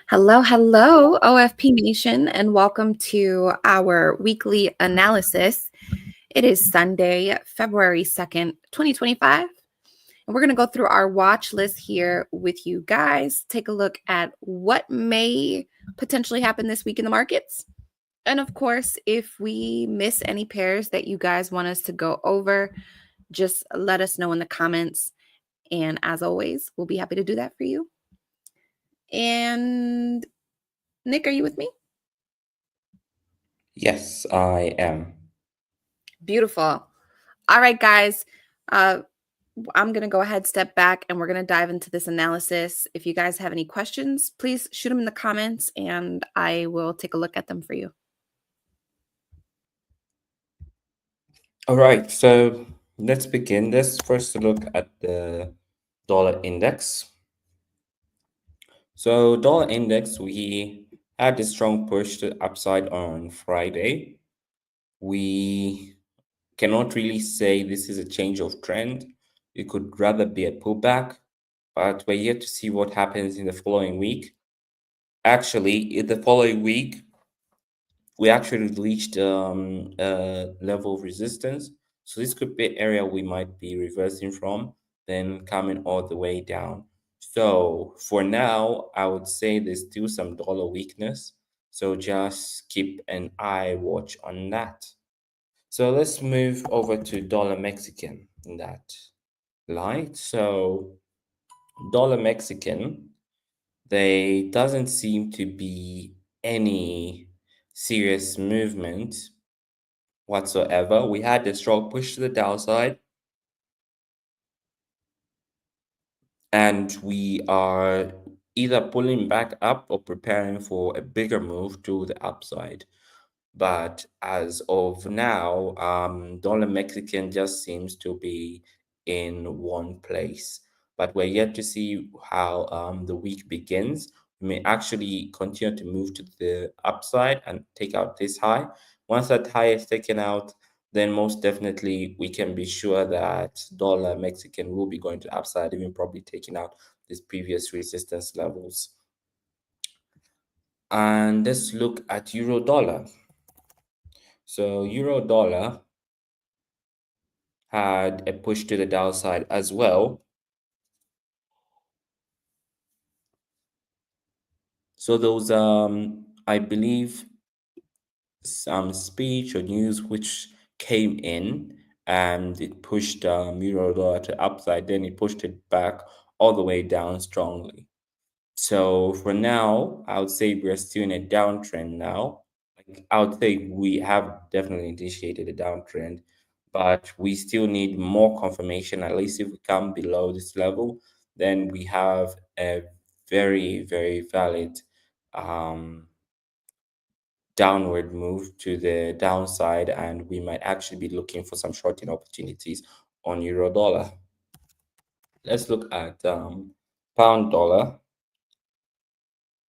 Hello, hello, OFP Nation, and welcome to our weekly analysis. It is Sunday, February 2nd, 2025, and we're going to go through our watch list here with you guys, take a look at what may potentially happen this week in the markets. And of course, if we miss any pairs that you guys want us to go over, just let us know in the comments. And as always, we'll be happy to do that for you. And Nick, are you with me? Yes, I am. Beautiful. All right, guys. I'm going to go ahead, step back, and we're going to dive into this analysis. If you guys have any questions, please shoot them in the comments, and I will take a look at them for you. All right, so let's begin. Let's first look at the dollar index. So dollar index, we had a strong push to the upside on Friday. We cannot really say this is a change of trend. It could rather be a pullback, but we're yet to see what happens in the following week. Actually, in the following week, we actually reached a level of resistance. So this could be an area we might be reversing from, then coming all the way down. So for now, I would say there's still some dollar weakness. So just keep an eye watch on that. So let's move over to dollar Mexican in that light. So dollar Mexican, there doesn't seem to be any serious movement whatsoever. We had a strong push to the downside, and we are either pulling back up or preparing for a bigger move to the upside. But as of now, dollar Mexican just seems to be in one place. But we're yet to see how the week begins. We may actually continue to move to the upside and take out this high. Once that high is taken out, then most definitely we can be sure that dollar Mexican will be going to upside, even probably taking out these previous resistance levels. And let's look at euro dollar. So euro dollar had a push to the downside as well. So there was I believe some speech or news which came in and it pushed euro dollar to upside, then it pushed it back all the way down strongly. So for now, I would say we're still in a downtrend now. Like, I would say we have definitely initiated a downtrend, but we still need more confirmation. At least if we come below this level, then we have a very, very valid um, downward move to the downside, and we might actually be looking for some shorting opportunities on euro dollar. Let's look at pound dollar.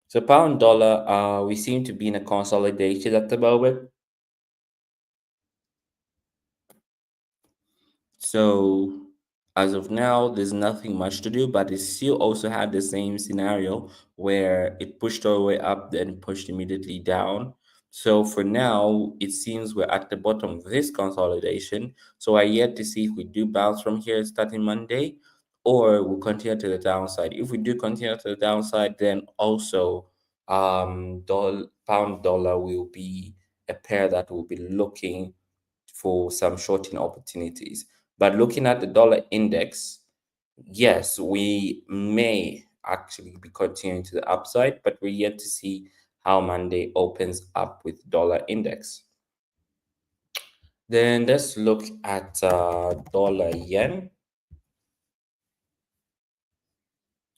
So pound dollar, we seem to be in a consolidation at the moment. So as of now, there's nothing much to do, but it still also had the same scenario where it pushed all the way up, then pushed immediately down. So for now, it seems we're at the bottom of this consolidation. So I yet to see if we do bounce from here starting Monday, or we'll continue to the downside. If we do continue to the downside, then also pound dollar will be a pair that will be looking for some shorting opportunities. But looking at the dollar index, yes, we may actually be continuing to the upside, but we're yet to see how Monday opens up with dollar index. Then let's look at dollar yen.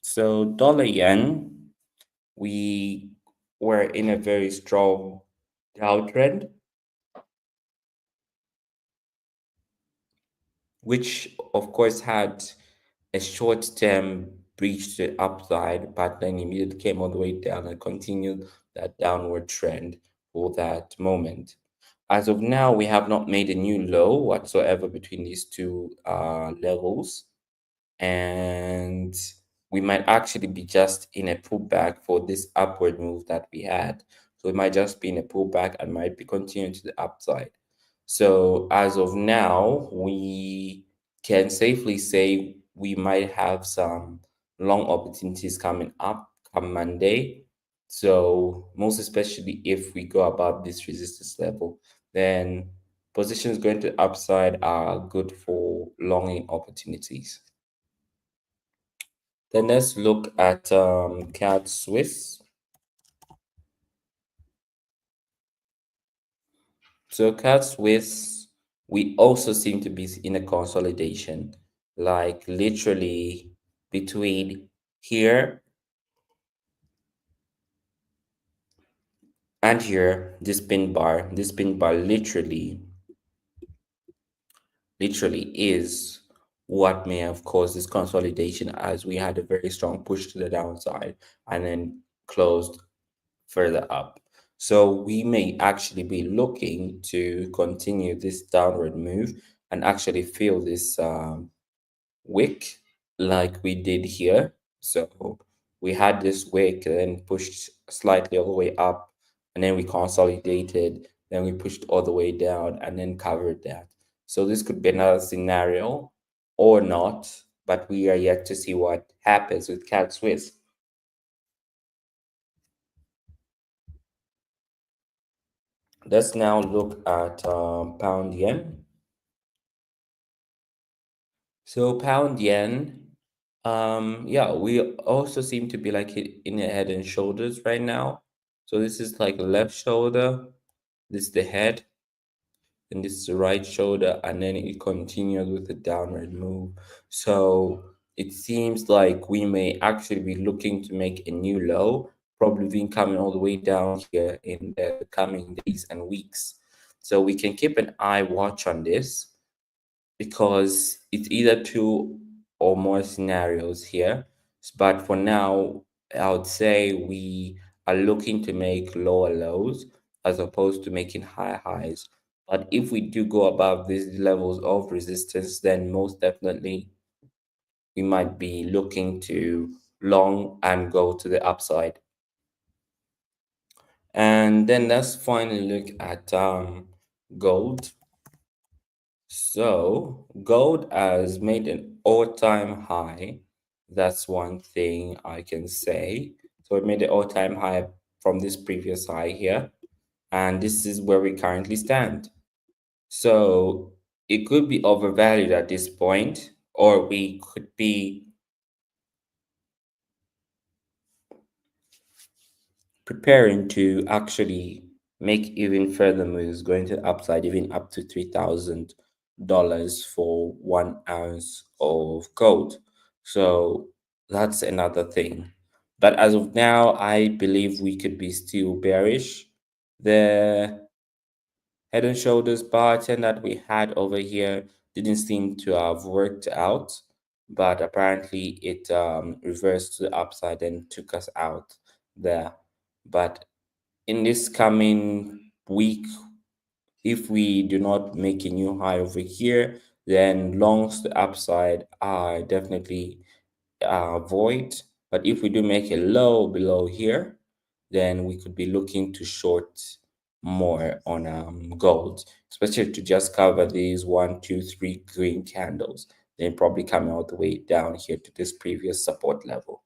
So dollar yen, we were in a very strong downtrend, which of course had a short-term breach to the upside, but then immediately came all the way down and continued that downward trend for that moment. As of now, we have not made a new low whatsoever between these two levels, and we might actually be just in a pullback for this upward move that we had. So it might just be in a pullback and might be continuing to the upside. So as of now, we can safely say we might have some long opportunities coming up come Monday. So most especially if we go above this resistance level, then positions going to upside are good for longing opportunities. Then let's look at CAD Swiss. So CAD Swiss, we also seem to be in a consolidation, like literally between here and here, this pin bar literally is what may have caused this consolidation, as we had a very strong push to the downside and then closed further up. So we may actually be looking to continue this downward move and actually fill this wick like we did here. So we had this wick, then pushed slightly all the way up, and then we consolidated, then we pushed all the way down and then covered that. So this could be another scenario or not, but we are yet to see what happens with CAD Swiss. Let's now look at pound yen. So pound yen, yeah, we also seem to be like in the head and shoulders right now. So this is like left shoulder, this is the head, and this is the right shoulder, and then it continues with the downward move. So it seems like we may actually be looking to make a new low, probably been coming all the way down here in the coming days and weeks. So we can keep an eye watch on this, because it's either two or more scenarios here. But for now, I would say we are looking to make lower lows as opposed to making higher highs. But if we do go above these levels of resistance, then most definitely we might be looking to long and go to the upside. And then let's finally look at gold. So gold has made an all-time high. That's one thing I can say. So it made an all-time high from this previous high here. And this is where we currently stand. So it could be overvalued at this point, or we could be preparing to actually make even further moves, going to the upside, even up to $3,000 for 1 ounce of gold. So that's another thing. But as of now, I believe we could be still bearish. The head and shoulders pattern that we had over here didn't seem to have worked out, but apparently it reversed to the upside and took us out there. But in this coming week, if we do not make a new high over here, then longs to upside are definitely void. But if we do make a low below here, then we could be looking to short more on gold, especially to just cover these 1, 2, 3 green candles, then probably coming all the way down here to this previous support level.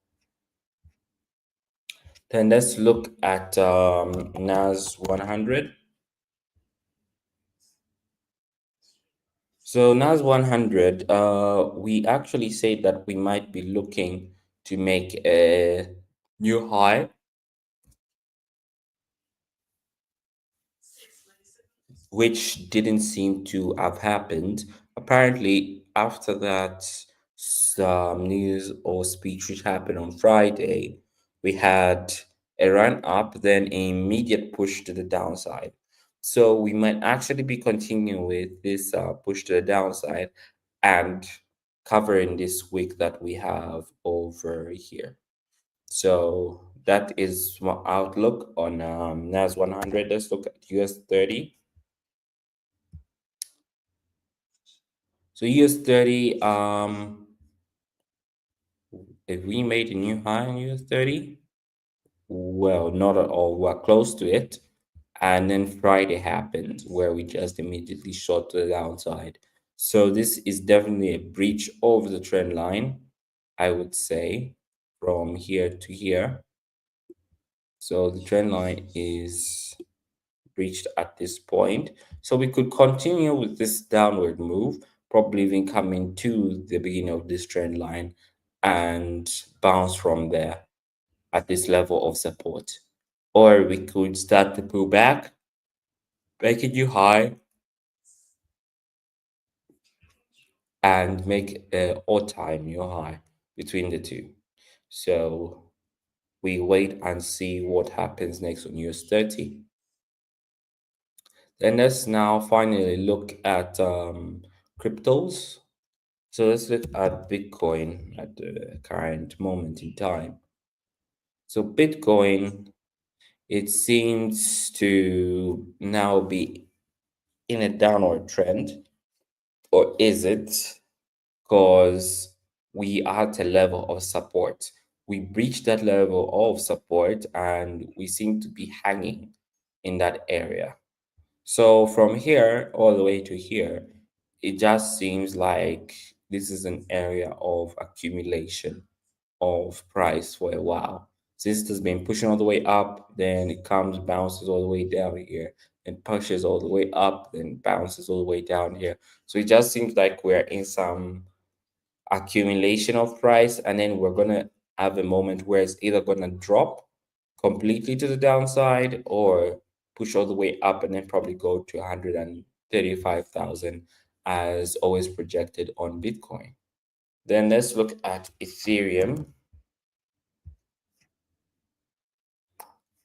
Then let's look at NAS 100. So NAS 100, we actually say that we might be looking to make a new high, which didn't seem to have happened. Apparently, after that some news or speech which happened on Friday, we had a run up, then an immediate push to the downside. So we might actually be continuing with this push to the downside and covering this wick that we have over here. So that is my outlook on NAS 100. Let's look at US 30. So US 30, If we made a new high in US 30, well, not at all. We're close to it. And then Friday happened where we just immediately shot to the downside. So this is definitely a breach of the trend line, I would say, from here to here. So the trend line is reached at this point. So we could continue with this downward move, probably even coming to the beginning of this trend line and bounce from there at this level of support. Or we could start to pull back, make a new high, and make an all-time new high between the two. So we wait and see what happens next on US 30. Then let's now finally look at cryptos. So let's look at Bitcoin at the current moment in time. So Bitcoin, it seems to now be in a downward trend, or is it? Because we are at a level of support. We breached that level of support and we seem to be hanging in that area. So from here all the way to here, it just seems like this is an area of accumulation of price for a while. Since it has been pushing all the way up, then it comes, bounces all the way down here, and pushes all the way up, then bounces all the way down here. So it just seems like we're in some accumulation of price, and then we're gonna have a moment where it's either gonna drop completely to the downside or push all the way up and then probably go to 135,000 as always projected on Bitcoin. Then let's look at Ethereum.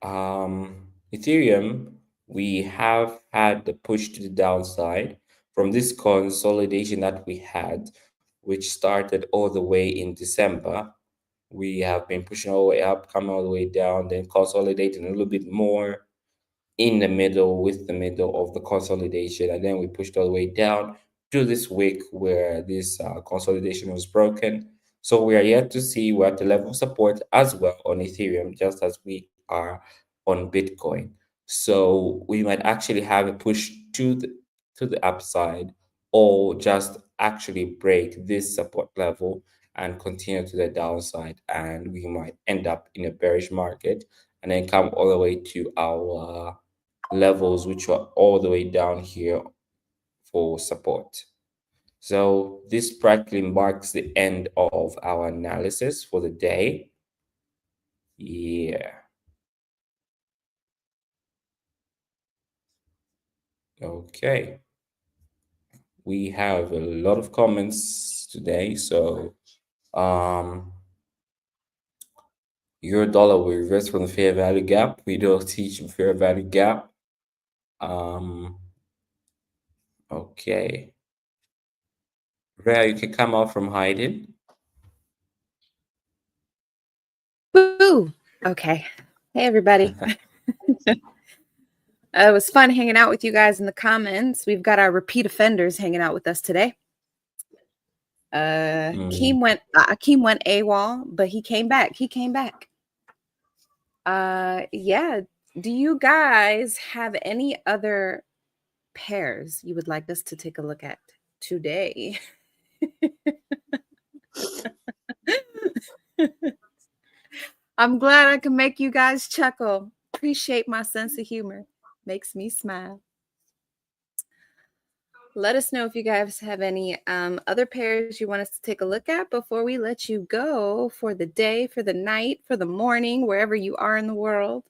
Ethereum, we have had the push to the downside from this consolidation that we had, which started all the way in December. We have been pushing all the way up, coming all the way down, then consolidating a little bit more in the middle with the middle of the consolidation. And then we pushed all the way down to this week where this consolidation was broken. So we are yet to see we're at the level of support as well on Ethereum, just as we are on Bitcoin. So we might actually have a push to the upside, or just actually break this support level and continue to the downside, and we might end up in a bearish market and then come all the way to our levels, which are all the way down here for support. So this practically marks the end of our analysis for the day. Yeah. Okay. We have a lot of comments today. So euro dollar will reverse from the fair value gap. We don't teach fair value gap. Okay. Rhea, you can come out from hiding. Woo! Okay. Hey, everybody. It was fun hanging out with you guys in the comments. We've got our repeat offenders hanging out with us today. Akeem went AWOL, but he came back. Yeah. Do you guys have any other pairs you would like us to take a look at today? I'm glad I can make you guys chuckle. Appreciate my sense of humor. Makes me smile. Let us know if you guys have any other pairs you want us to take a look at before we let you go for the day, for the night, for the morning, wherever you are in the world.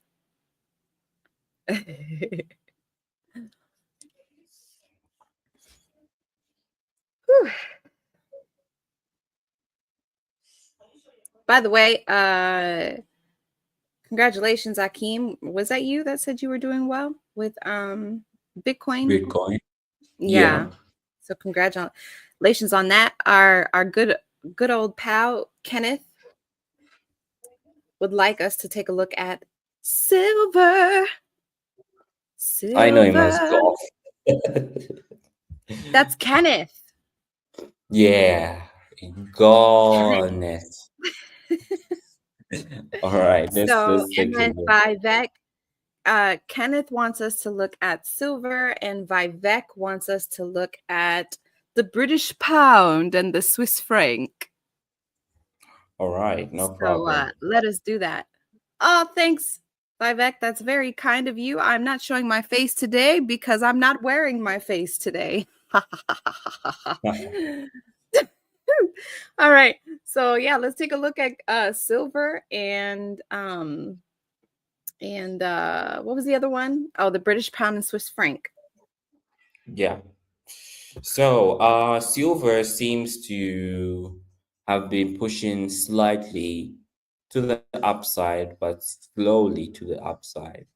By the way, congratulations, Akeem. Was that you that said you were doing well with Bitcoin? Bitcoin. Yeah. So congratulations on that. Our good old pal Kenneth would like us to take a look at silver. I know him as golf. That's Kenneth. Yeah, gone. All right, So, let's and take a then look. Vivek, Kenneth wants us to look at silver, and Vivek wants us to look at the British pound and the Swiss franc. All right, no So problem. let us do that. Oh, thanks, Vivek. That's very kind of you. I'm not showing my face today because I'm not wearing my face today. All right. So yeah, let's take a look at silver and what was the other one? Oh, the British pound and Swiss franc. Yeah. So, silver seems to have been pushing slightly to the upside, but slowly to the upside.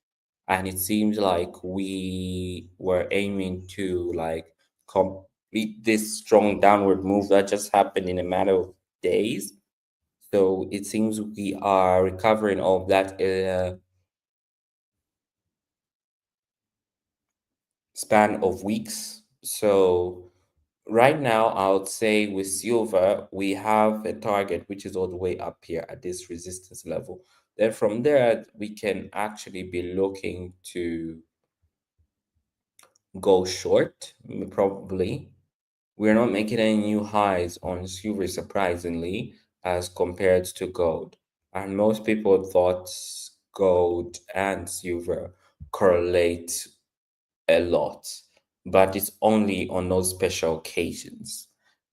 And it seems like we were aiming to like complete this strong downward move that just happened in a matter of days. So it seems we are recovering all of that span of weeks. So right now, I would say with silver, we have a target which is all the way up here at this resistance level. Then from there, we can actually be looking to go short, probably. We're not making any new highs on silver, surprisingly, as compared to gold. And most people thought gold and silver correlate a lot, but it's only on those special occasions.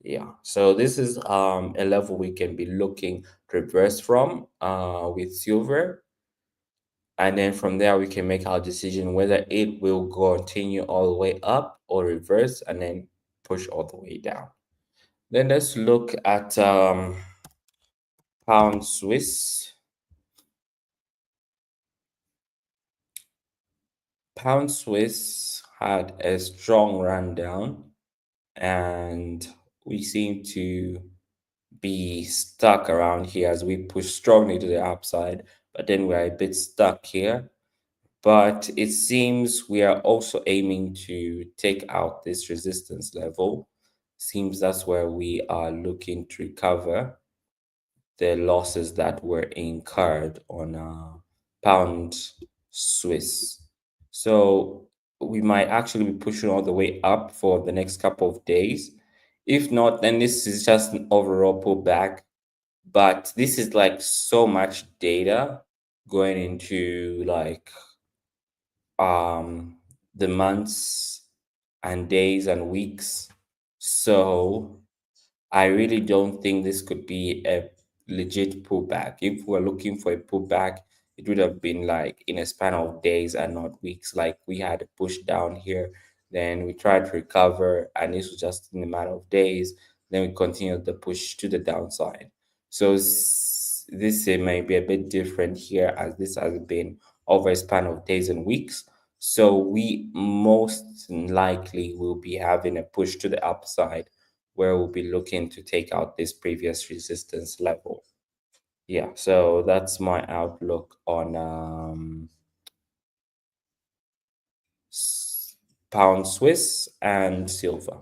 Yeah. So this is a level we can be looking to reverse from with silver. And then from there we can make our decision whether it will continue all the way up or reverse and then push all the way down. Then let's look at pound Swiss. Pound Swiss had a strong rundown and we seem to be stuck around here as we push strongly to the upside, but then we're a bit stuck here. But it seems we are also aiming to take out this resistance level. Seems that's where we are looking to recover the losses that were incurred on pound Swiss. So we might actually be pushing all the way up for the next couple of days. If not, then this is just an overall pullback. But this is like so much data going into like um the months and days and weeks. So I really don't think this could be a legit pullback. If we're looking for a pullback, it would have been like in a span of days and not weeks. Like we had a push down here, then we tried to recover, and this was just in a matter of days. Then we continued the push to the downside. So this may be a bit different here, as this has been over a span of days and weeks. So we most likely will be having a push to the upside where we'll be looking to take out this previous resistance level. Yeah, so that's my outlook on pound Swiss and silver.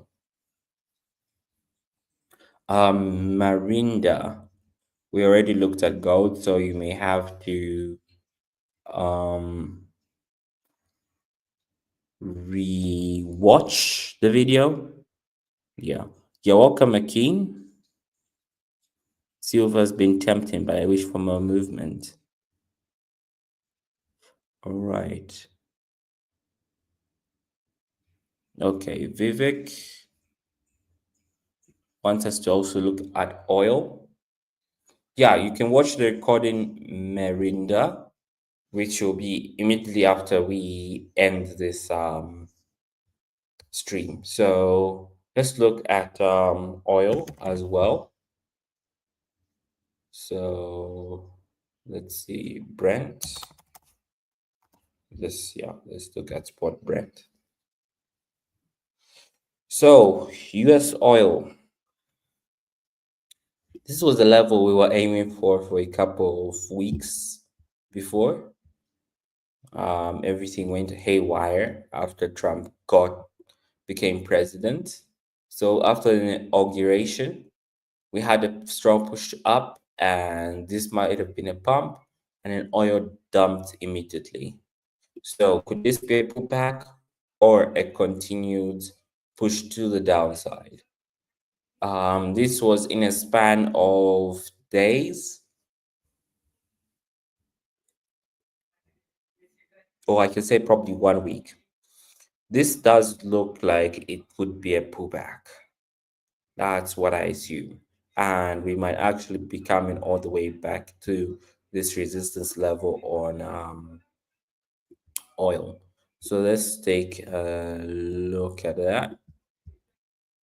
Marinda, we already looked at gold, so you may have to um re-watch the video. Yeah, you're welcome, Akin. Silver's been tempting, but I wish for more movement. All right. Okay, Vivek wants us to also look at oil. Yeah, you can watch the recording Merinda, which will be immediately after we end this stream. So let's look at oil as well. So let's see, Brent. Let's look at spot Brent. So US oil. This was the level we were aiming for a couple of weeks before. Everything went haywire after Trump became president. So after the inauguration, we had a strong push up and this might have been a pump, and then oil dumped immediately. So could this be a pullback or a continued push to the downside? This was in a span of days, or I can say probably 1 week. This does look like it could be a pullback. That's what I assume. And we might actually be coming all the way back to this resistance level on oil. So let's take a look at that.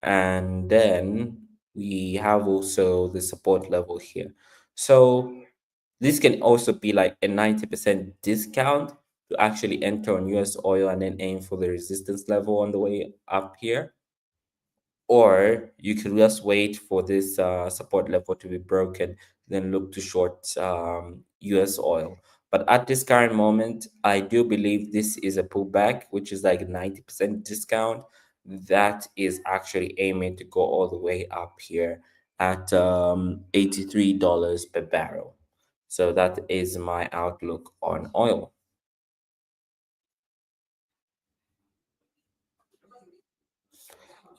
And then we have also the support level here. So this can also be like a 90% discount to actually enter on US oil and then aim for the resistance level on the way up here. Or you can just wait for this support level to be broken, then look to short US oil. But at this current moment, I do believe this is a pullback, which is like a 90% discount. That is actually aiming to go all the way up here at $83 per barrel. So that is my outlook on oil.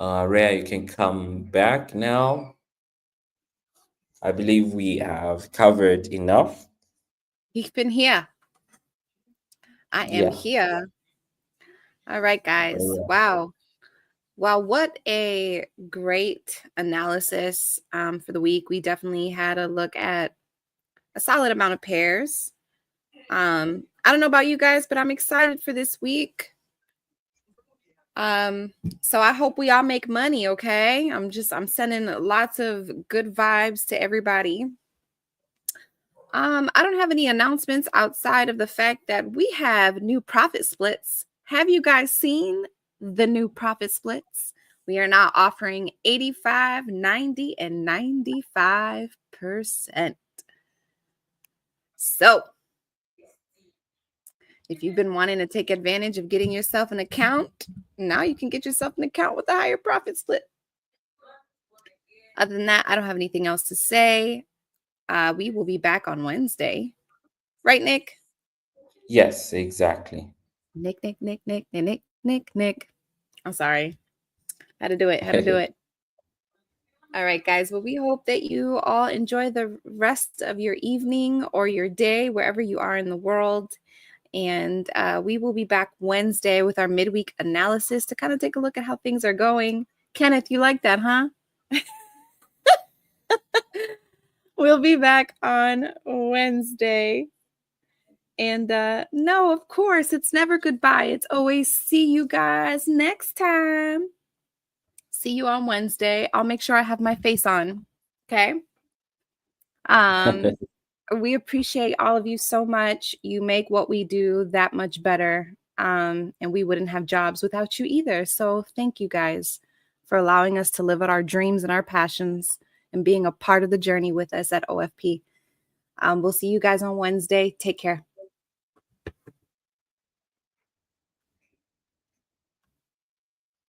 Rhea, you can come back now. I believe we have covered enough. Ich bin here. I am Yeah. here. All right, guys. Yeah. Wow. Wow, what a great analysis for the week. We definitely had a look at a solid amount of pairs. I don't know about you guys, but I'm excited for this week. So I hope we all make money, okay? I'm sending lots of good vibes to everybody. I don't have any announcements outside of the fact that we have new profit splits. Have you guys seen the new profit splits? We are now offering 85, 90, and 95%. So if you've been wanting to take advantage of getting yourself an account, now you can get yourself an account with a higher profit split. Other than that, I don't have anything else to say. We will be back on Wednesday. Right, Nick? Yes, exactly. Nick. I'm sorry. How to do it. All right, guys. Well, we hope that you all enjoy the rest of your evening or your day, wherever you are in the world. And we will be back Wednesday with our midweek analysis to kind of take a look at how things are going. Kenneth, you like that, huh? We'll be back on Wednesday. And no, of course, it's never goodbye. It's always see you guys next time. See you on Wednesday. I'll make sure I have my face on. Okay. We appreciate all of you so much. You make what we do that much better. And we wouldn't have jobs without you either. So thank you guys for allowing us to live out our dreams and our passions and being a part of the journey with us at OFP. We'll see you guys on Wednesday. Take care.